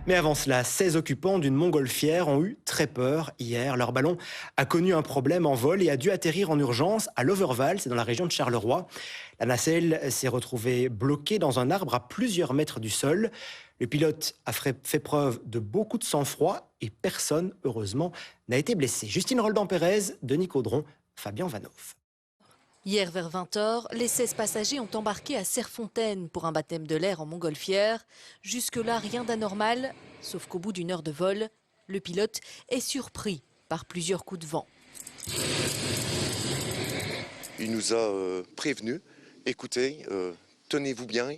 Mais avant cela, 16 occupants d'une montgolfière ont eu très peur hier. Leur ballon a connu un problème en vol et a dû atterrir en urgence à Loverval, c'est dans la région de Charleroi. La nacelle s'est retrouvée bloquée dans un arbre à plusieurs mètres du sol. Le pilote a fait preuve de beaucoup de sang-froid et personne, heureusement, n'a été blessé. Justine Roldan-Pérez, Denis Caudron, Fabien Vanov. Hier vers 20 h, les 16 passagers ont embarqué à Serfontaine pour un baptême de l'air en montgolfière. Jusque-là, rien d'anormal, sauf qu'au bout d'une heure de vol, le pilote est surpris par plusieurs coups de vent. Il nous a prévenus, écoutez, tenez-vous bien,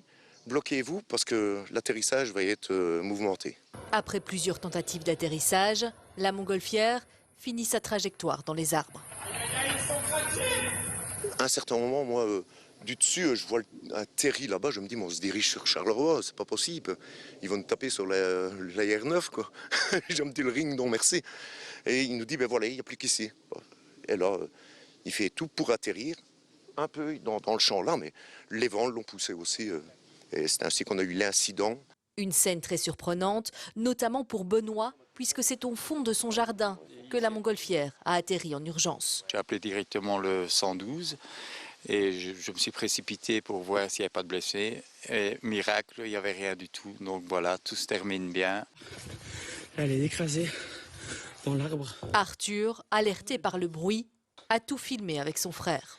bloquez-vous parce que l'atterrissage va être mouvementé. Après plusieurs tentatives d'atterrissage, la montgolfière finit sa trajectoire dans les arbres. À un certain moment, moi, du dessus, je vois un Terry là-bas, je me dis, mais on se dirige sur Charleroi, c'est pas possible. Ils vont nous taper sur la R9, quoi. Je me dis, le ring, non merci. Et il nous dit, ben voilà, il n'y a plus qu'ici. Et là, il fait tout pour atterrir, un peu dans le champ là, mais les vents l'ont poussé aussi. Et c'est ainsi qu'on a eu l'incident. Une scène très surprenante, notamment pour Benoît, puisque c'est au fond de son jardin que la montgolfière a atterri en urgence. J'ai appelé directement le 112 et je me suis précipité pour voir s'il n'y avait pas de blessés. Et miracle, il n'y avait rien du tout. Donc voilà, tout se termine bien. Elle est écrasée dans l'arbre. Arthur, alerté par le bruit, a tout filmé avec son frère.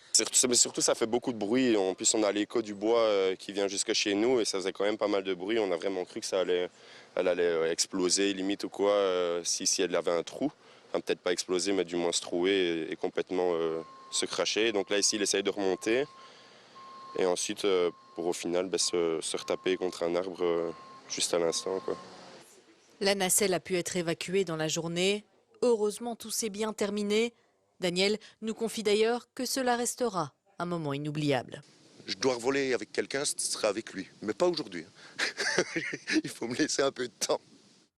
Surtout, ça fait beaucoup de bruit. En plus, on a l'écho du bois qui vient jusque chez nous et ça faisait quand même pas mal de bruit. On a vraiment cru que elle allait exploser, limite ou quoi, si elle avait un trou. Enfin, peut-être pas exploser, mais du moins se trouer et complètement se cracher. Donc là, ici, il essaye de remonter. Et ensuite, pour au final, se retaper contre un arbre juste à l'instant, quoi. La nacelle a pu être évacuée dans la journée. Heureusement, tout s'est bien terminé. Daniel nous confie d'ailleurs que cela restera un moment inoubliable. Je dois revoler avec quelqu'un, ce sera avec lui, mais pas aujourd'hui. Il faut me laisser un peu de temps.